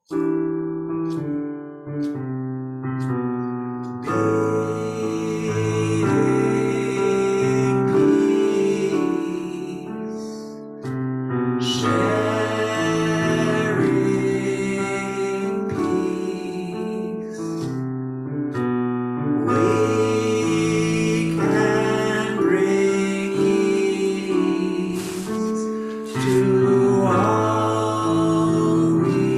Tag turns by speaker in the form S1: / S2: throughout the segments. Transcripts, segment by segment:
S1: To all we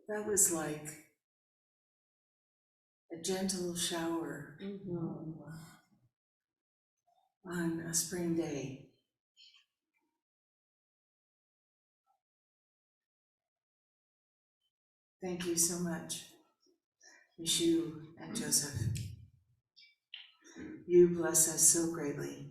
S1: That was like a gentle shower on a spring day. Thank you so much, Michou and Joseph. You bless us so greatly.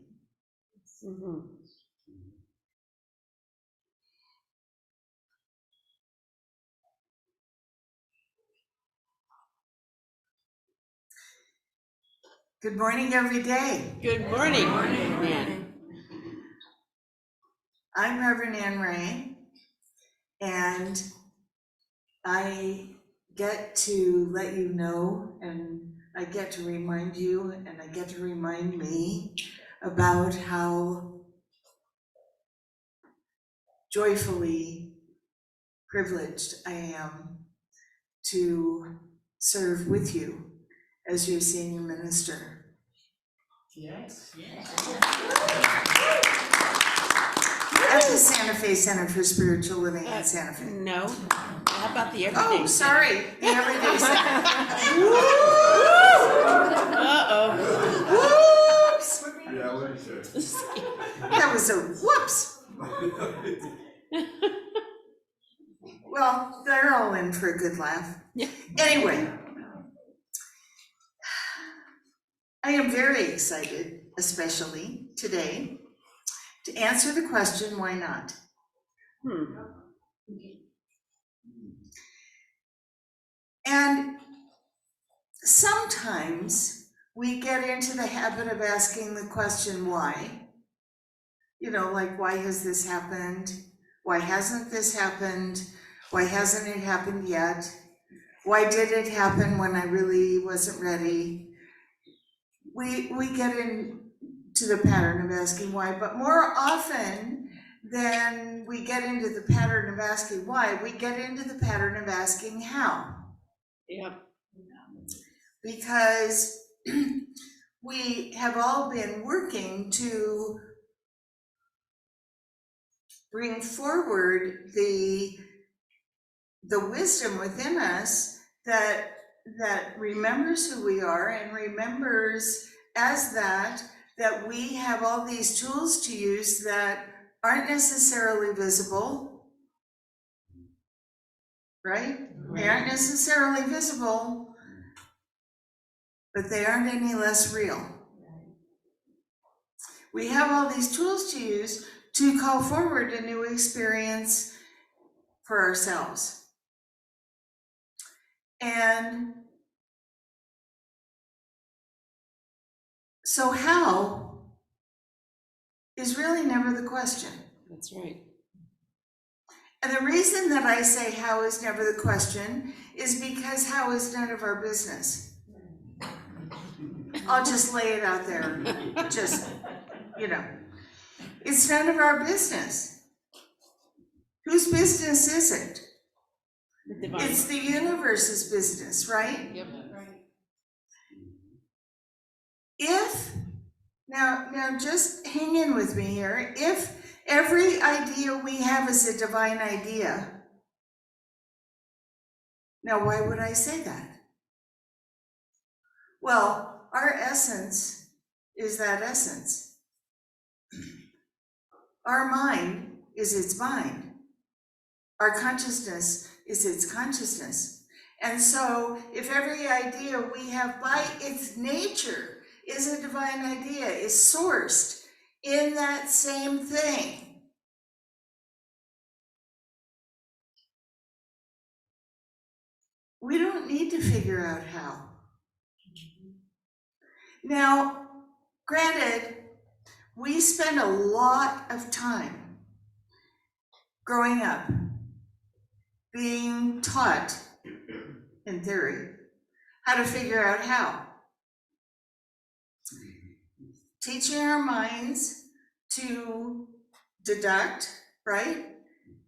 S1: Good morning every day.
S2: Good morning. Good morning.
S1: I'm Rev Ann Rea, and I get to let you know, and I get to remind you, and I get to remind me about how joyfully privileged I am to serve with you as your senior minister.
S3: Yes.
S1: At the Santa Fe Center for Spiritual Living in Santa Fe.
S2: No. How about the everyday?
S1: Oh, sorry, the Everyday Center.
S2: Uh-oh.
S1: Whoops!
S3: Yeah, what did you say?
S1: That was a whoops. Well, they're all in for a good laugh.
S2: Yeah.
S1: Anyway, I am very excited, especially today, to answer the question, why not? And sometimes we get into the habit of asking the question, why? You know, like, why has this happened? Why hasn't this happened? Why hasn't it happened yet? Why did it happen when I really wasn't ready? We get into the pattern of asking why, but more often than we get into the pattern of asking why, we get into the pattern of asking how.
S2: Yep.
S1: Because we have all been working to bring forward the wisdom within us that remembers who we are and remembers as that we have all these tools to use that aren't necessarily visible, right? They aren't necessarily visible, but they aren't any less real. We have all these tools to use to call forward a new experience for ourselves. And so how is really never the question.
S2: That's right.
S1: And the reason that I say how is never the question is because how is none of our business. I'll just lay it out there. Just, you know, it's none of our business. Whose business is it? It's the universe's business, right?
S2: Yep.
S1: If, now just hang in with me here, if every idea we have is a divine idea, now why would I say that? Well, our essence is that essence. Our mind is its mind. Our consciousness is its consciousness. And so if every idea we have by its nature is a divine idea, is sourced in that same thing, we don't need to figure out how. Now, granted, we spend a lot of time growing up being taught, in theory, how to figure out how. Teaching our minds to deduct, right?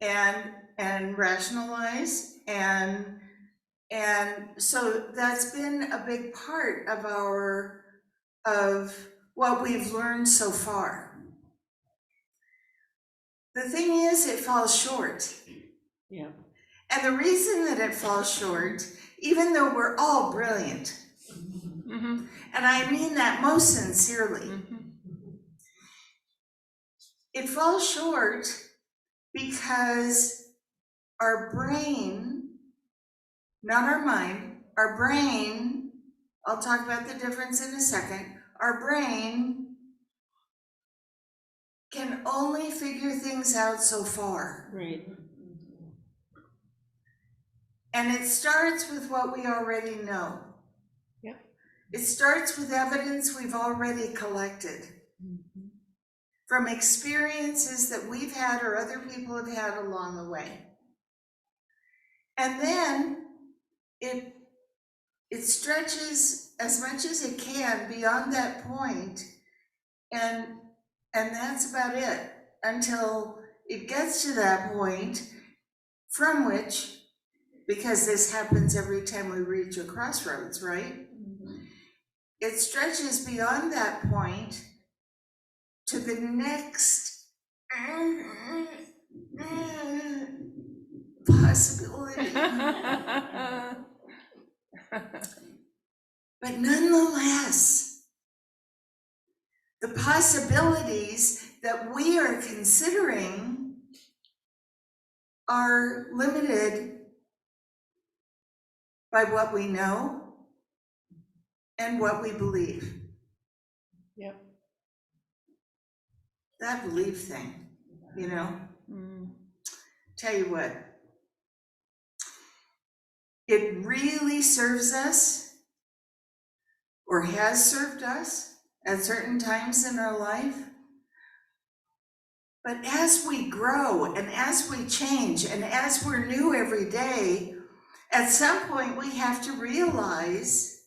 S1: And rationalize, and so that's been a big part of what we've learned so far. The thing is, it falls short.
S2: Yeah.
S1: And the reason that it falls short, even though we're all brilliant,
S2: Mm-hmm.
S1: and I mean that most sincerely,
S2: Mm-hmm.
S1: it falls short because our brain, not our mind, our brain, I'll talk about the difference in a second, our brain can only figure things out so far.
S2: Right.
S1: And it starts with what we already know.
S2: Yep.
S1: It starts with evidence we've already collected
S2: Mm-hmm.
S1: from experiences that we've had or other people have had along the way. And then it stretches as much as it can beyond that point, and that's about it until it gets to that point from which, because this happens every time we reach a crossroads, right? It stretches beyond that point to the next possibility. But nonetheless, the possibilities that we are considering are limited by what we know and what we believe.
S2: Yep.
S1: That belief thing, you know?
S2: Mm.
S1: Tell you what, it really serves us, or has served us at certain times in our life. But as we grow and as we change and as we're new every day, at some point we have to realize,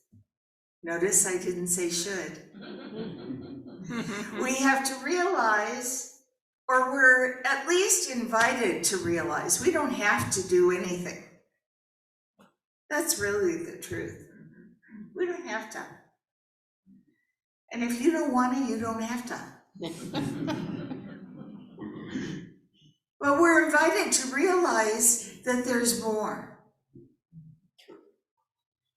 S1: notice I didn't say should, we have to realize, or we're at least invited to realize, we don't have to do anything. That's really the truth. We don't have to. And if you don't want to, you don't have to. But we're invited to realize that there's more.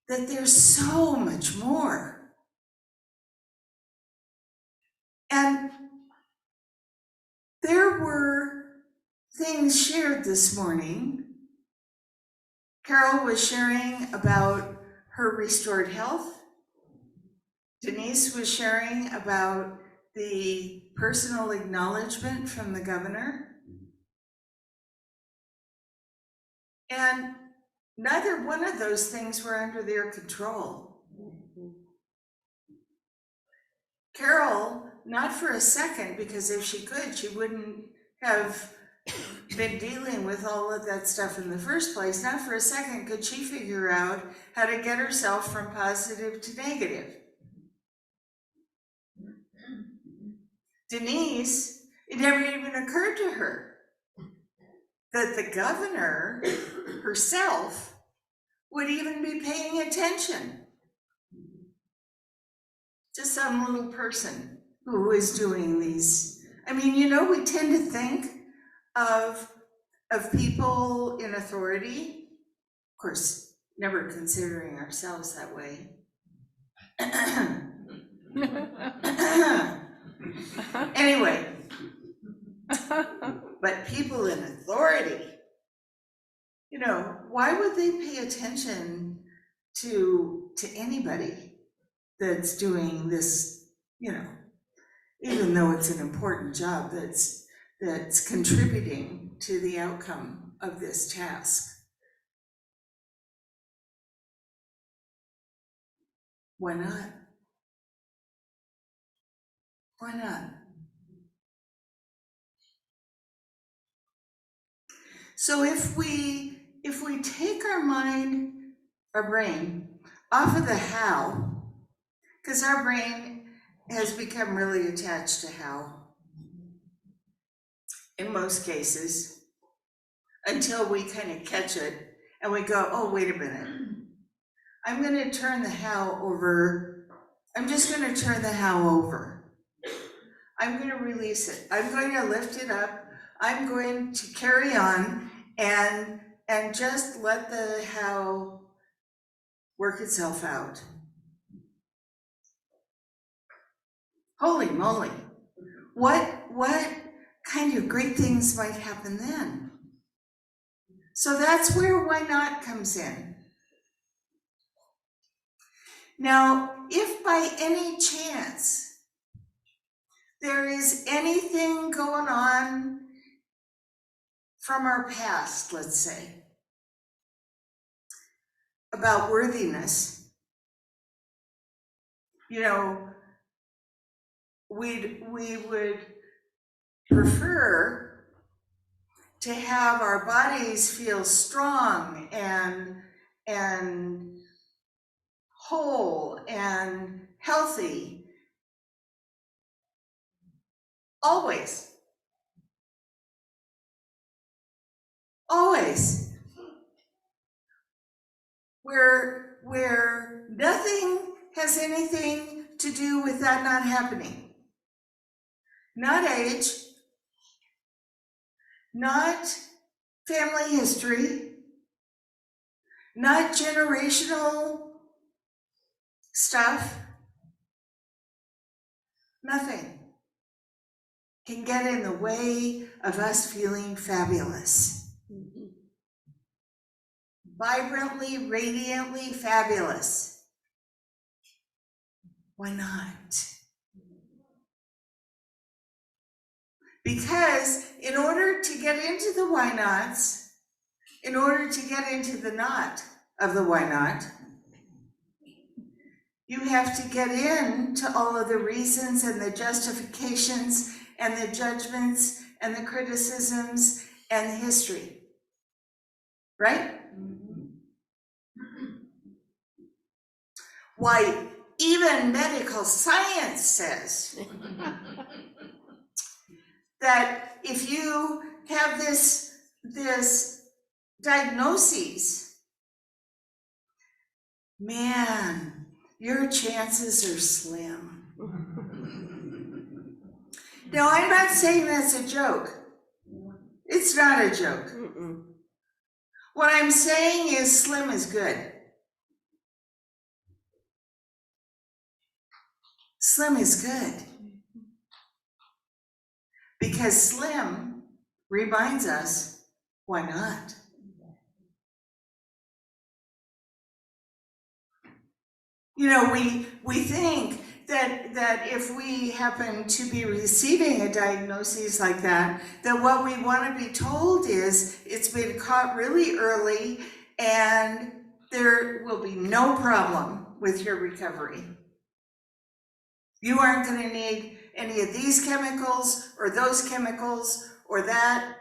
S1: That there's so much more. And there were things shared this morning. Carol was sharing about her restored health. Denise was sharing about the personal acknowledgement from the governor. And neither one of those things were under their control. Carol, not for a second, because if she could, she wouldn't have been dealing with all of that stuff in the first place. Not for a second could she figure out how to get herself from positive to negative. Denise, it never even occurred to her that the governor herself would even be paying attention to some little person who is doing these. I mean, you know, we tend to think of people in authority, of course, never considering ourselves that way. Anyway, but people in authority, you know, why would they pay attention to anybody that's doing this, you know, even though it's an important job that's contributing to the outcome of this task? Why not? Why not? So if we take our mind, our brain, off of the how, because our brain has become really attached to how in most cases, until we kind of catch it and we go, oh, wait a minute. I'm going to turn the how over. I'm just going to turn the how over. I'm going to release it. I'm going to lift it up. I'm going to carry on and just let the how work itself out. Holy moly. What kind of great things might happen then? So that's where why not comes in. Now, if by any chance there is anything going on from our past, let's say, about worthiness, you know, we would prefer to have our bodies feel strong and whole and healthy. Always. Always. Where nothing has anything to do with that not happening. Not age, not family history, not generational stuff. Nothing can get in the way of us feeling fabulous. Vibrantly, radiantly fabulous. Why not? Because in order to get into the why nots, in order to get into the knot of the why not, you have to get into all of the reasons and the justifications and the judgments and the criticisms and the history. Right? Why, even medical science says that if you have this diagnosis, man, your chances are slim. Now, I'm not saying that's a joke. It's not a joke. What I'm saying is slim is good. Slim is good. Because slim reminds us, why not? You know, we think that if we happen to be receiving a diagnosis like that what we want to be told is it's been caught really early and there will be no problem with your recovery. You aren't going to need any of these chemicals or those chemicals or that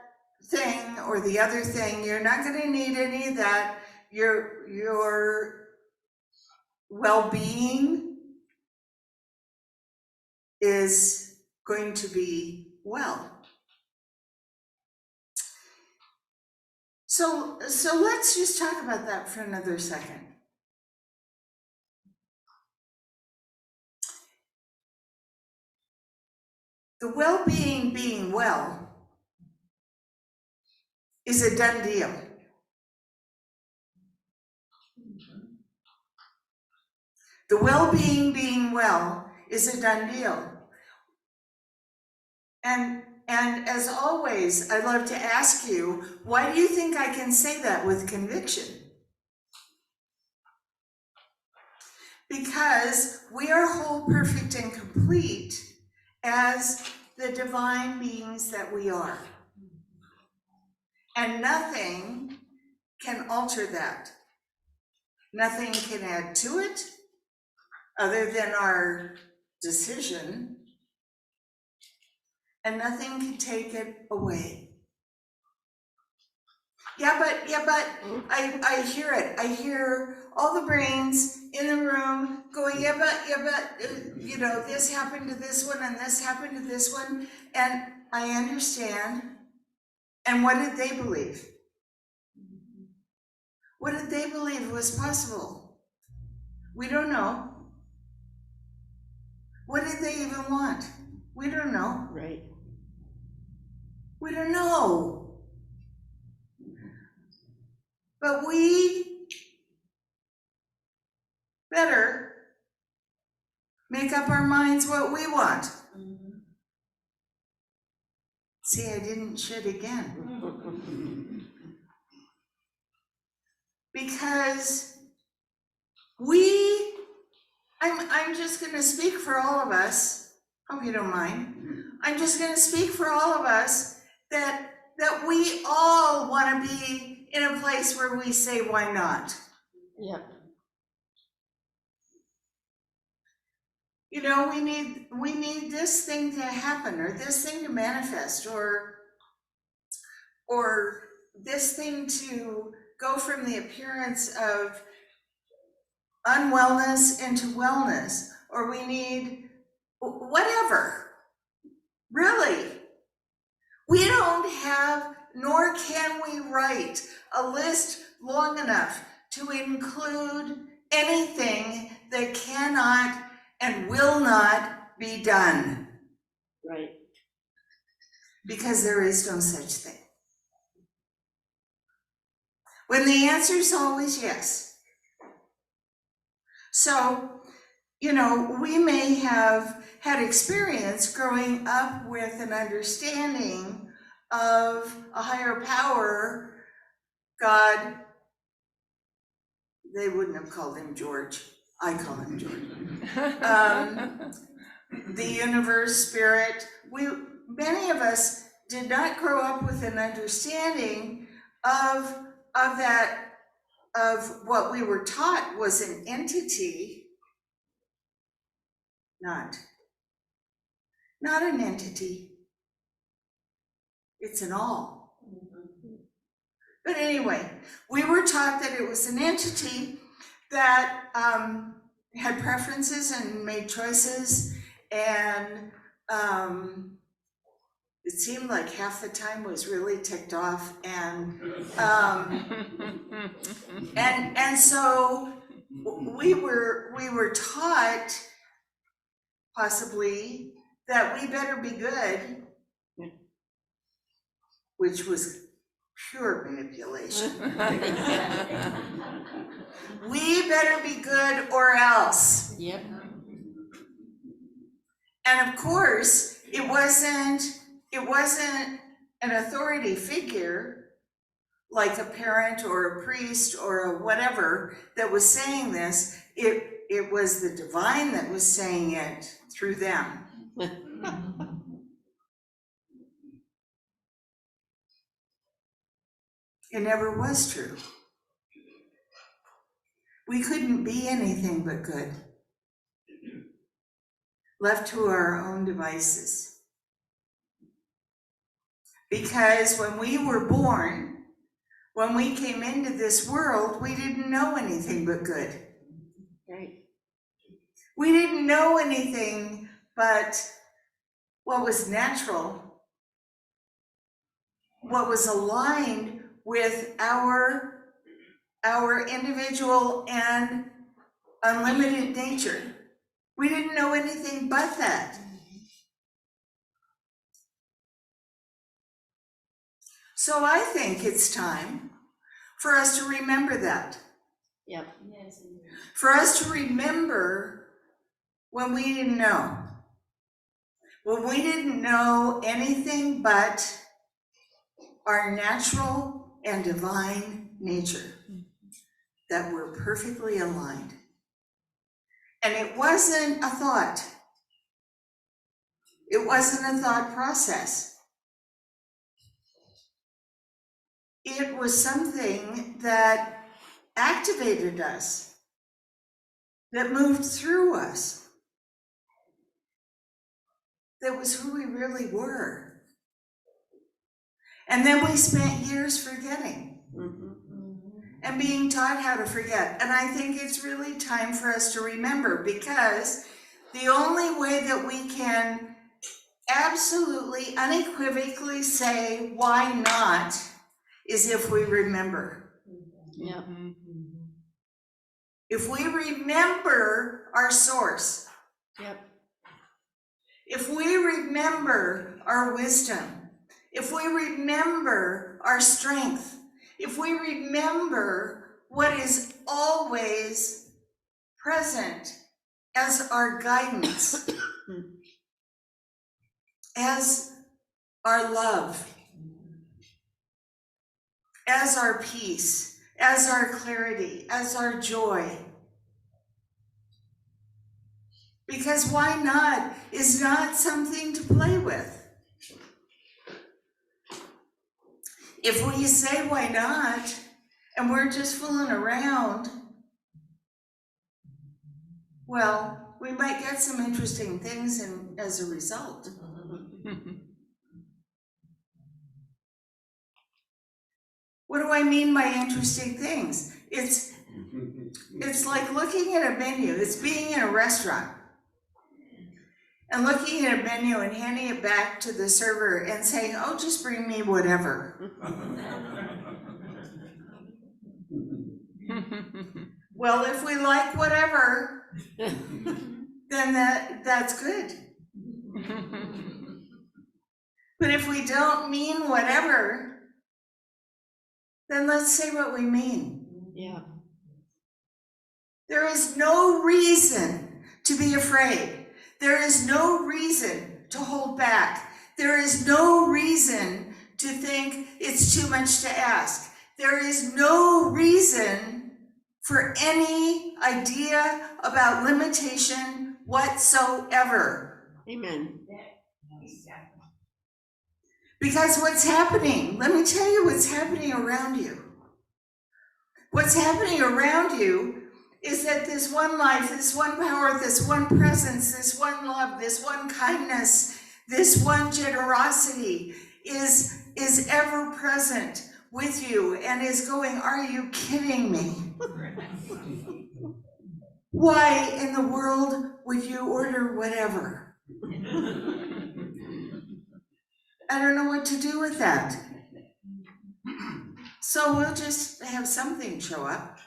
S1: thing or the other thing. You're not going to need any of that. Your well-being is going to be well. So let's just talk about that for another second. The well-being being well is a done deal. The well-being being well is a done deal. And as always, I'd love to ask you, why do you think I can say that with conviction? Because we are whole, perfect, and complete as the divine beings that we are. And nothing can alter that. Nothing can add to it other than our decision, and nothing can take it away. Yeah, but I hear it. I hear all the brains in the room going, yeah, but, you know, this happened to this one and this happened to this one. And I understand. And what did they believe? What did they believe was possible? We don't know. What did they even want? We don't know.
S2: Right.
S1: We don't know. But we better make up our minds what we want. See, I didn't should again. Because I'm just gonna speak for all of us, hope you don't mind. I'm just gonna speak for all of us that we all wanna be in a place where we say, why not?
S2: Yep.
S1: You know, we need this thing to happen, or this thing to manifest, or this thing to go from the appearance of unwellness into wellness, or we need whatever. Really, we don't have, nor can we write a list long enough to include anything that cannot and will not be done,
S2: Right.
S1: because there is no such thing. When the answer is always yes. So, you know, we may have had experience growing up with an understanding of a higher power, God. They wouldn't have called him George. I call him George. The universe, spirit. Many of us did not grow up with an understanding of that, of what we were taught was an entity. Not an entity. It's an all. But anyway, we were taught that it was an entity that had preferences and made choices, and it seemed like half the time was really ticked off, and so we were taught, possibly, that we better be good, which was pure manipulation. We better be good or else.
S2: Yep.
S1: And of course, it wasn't an authority figure like a parent or a priest or a whatever that was saying this. It was the divine that was saying it through them. It never was true. We couldn't be anything but good, left to our own devices. Because when we were born, when we came into this world, we didn't know anything but good.
S2: Right.
S1: We didn't know anything but what was natural, what was aligned with our individual and unlimited nature. We didn't know anything but that. So I think it's time for us to remember that.
S2: Yep.
S1: For us to remember when we didn't know. When we didn't know anything but our natural and divine nature, that we're perfectly aligned. And it wasn't a thought. It wasn't a thought process. It was something that activated us, that moved through us, that was who we really were. And then we spent years forgetting. And being taught how to forget. And I think it's really time for us to remember, because the only way that we can absolutely unequivocally say why not is if we remember.
S2: Yep.
S1: If we remember our source.
S2: Yep.
S1: if we remember our wisdom, if we remember our strength, if we remember what is always present as our guidance, as our love, as our peace, as our clarity, as our joy. Because why not is not something to play with. If we say why not, and we're just fooling around, well, we might get some interesting things as a result. What do I mean by interesting things? It's like looking at a menu. It's being in a restaurant and looking at a menu and handing it back to the server and saying, oh, just bring me whatever. Well, if we like whatever, then that's good. But if we don't mean whatever, then let's say what we mean.
S2: Yeah.
S1: There is no reason to be afraid. There is no reason to hold back. There is no reason to think it's too much to ask. There is no reason for any idea about limitation whatsoever.
S2: Amen.
S1: Because what's happening, let me tell you what's happening around you. What's happening around you is that this one life, this one power, this one presence, this one love, this one kindness, this one generosity is ever present with you and is going, are you kidding me? Why in the world would you order whatever? I don't know what to do with that. So we'll just have something show up.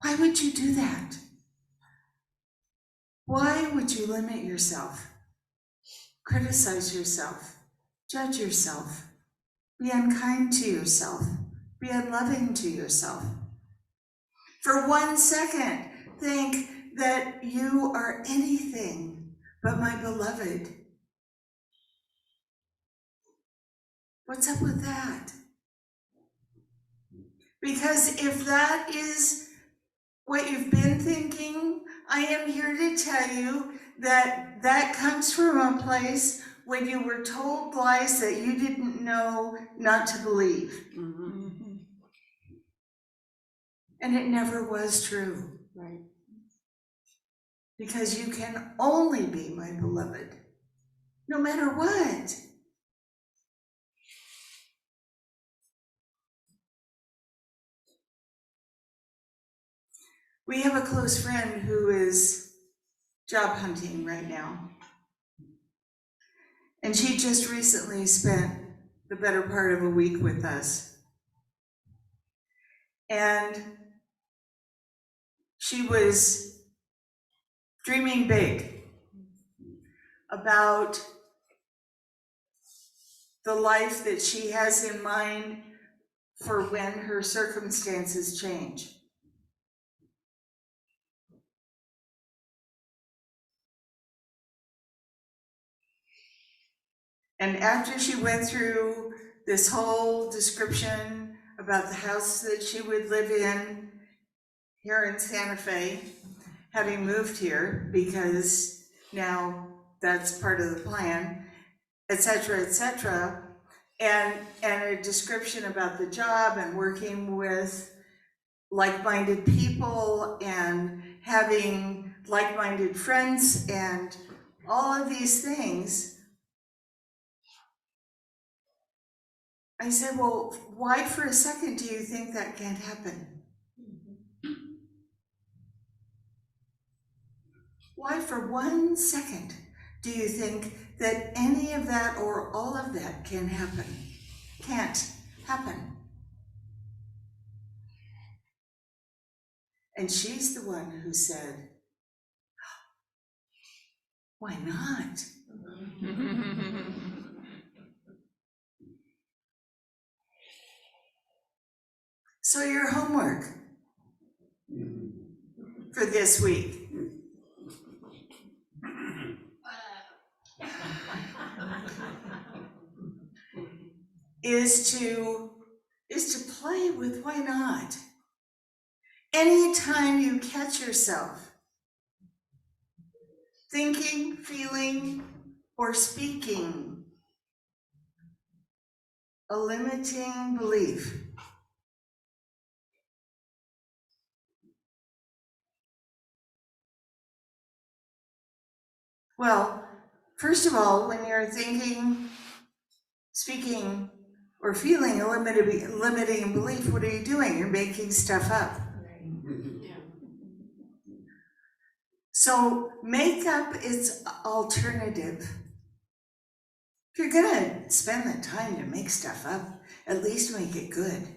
S1: Why would you do that? Why would you limit yourself, criticize yourself, judge yourself, be unkind to yourself, be unloving to yourself? For 1 second, think that you are anything but my beloved. What's up with that? Because if that is what you've been thinking, I am here to tell you that that comes from a place when you were told lies that you didn't know not to believe.
S2: Mm-hmm.
S1: And it never was true.
S2: Right.
S1: Because you can only be my beloved, no matter what. We have a close friend who is job hunting right now. And she just recently spent the better part of a week with us. And she was dreaming big about the life that she has in mind for when her circumstances change. And after she went through this whole description about the house that she would live in here in Santa Fe, having moved here because now that's part of the plan, etc., and a description about the job and working with like-minded people and having like-minded friends and all of these things, I said, well, why for a second do you think that can't happen? Why for 1 second do you think that any of that or all of that can happen? Can't happen. And she's the one who said, Why not? So your homework for this week is to play with why not. Anytime you catch yourself thinking, feeling, or speaking a limiting belief, well, first of all, when you're thinking, speaking, or feeling a limiting belief, what are you doing? You're making stuff up. So make up its alternative. If you're gonna spend the time to make stuff up, at least make it good.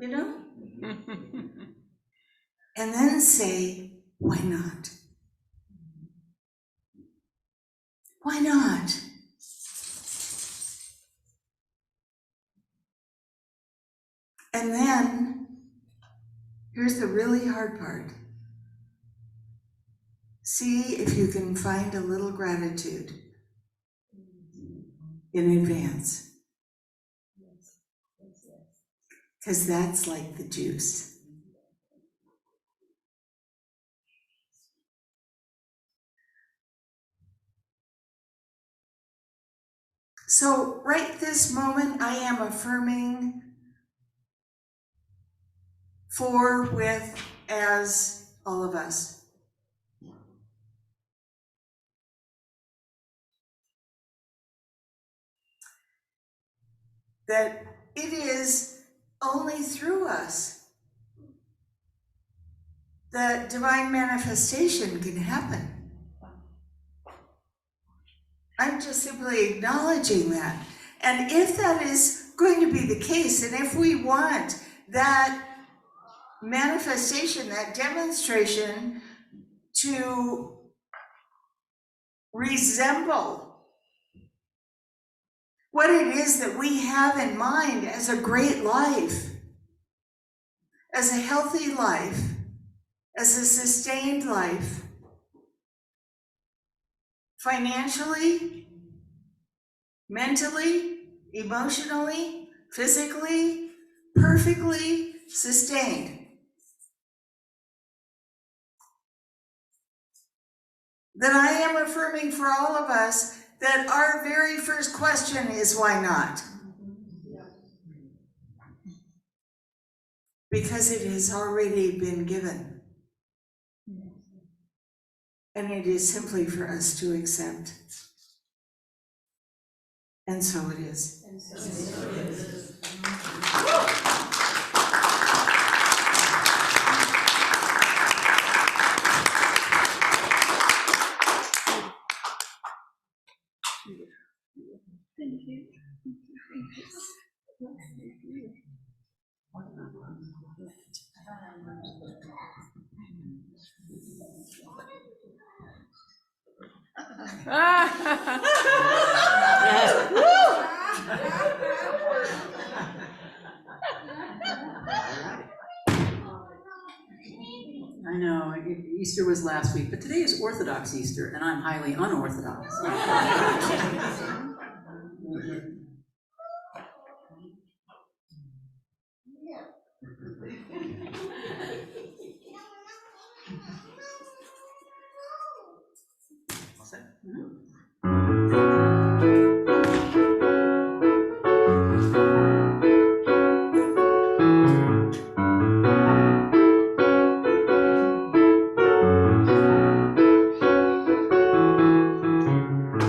S1: You know? And then say, why not? Why not? And then, here's the really hard part. See if you can find a little gratitude in advance. Because that's like the juice. So right this moment, I am affirming for, with, as all of us. That it is only through us that divine manifestation can happen. I'm just simply acknowledging that. And if that is going to be the case, and if we want that manifestation, that demonstration to resemble what it is that we have in mind as a great life, as a healthy life, as a sustained life, financially, mentally, emotionally, physically, perfectly sustained. That I am affirming for all of us that our very first question is why not? Because it has already been given. And it is simply for us to accept. And so it is.
S2: And so it is. Thank you.
S4: I know, Easter was last week, but today is Orthodox Easter, and I'm highly unorthodox.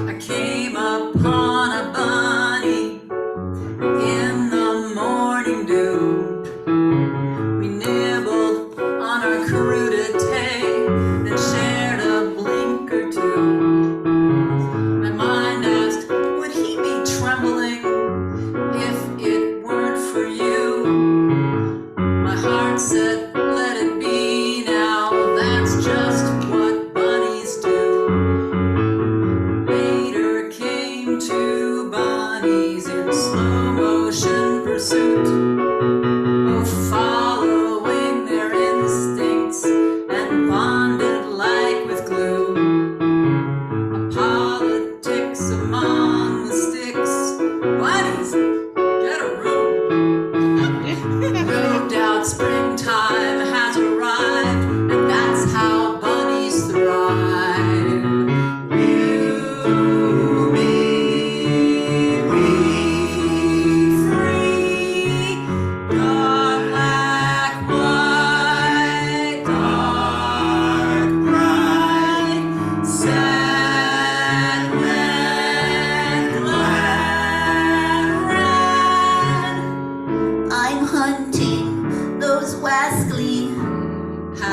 S4: I came upon a bunny in the morning dew. We never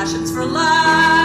S4: precautions for life.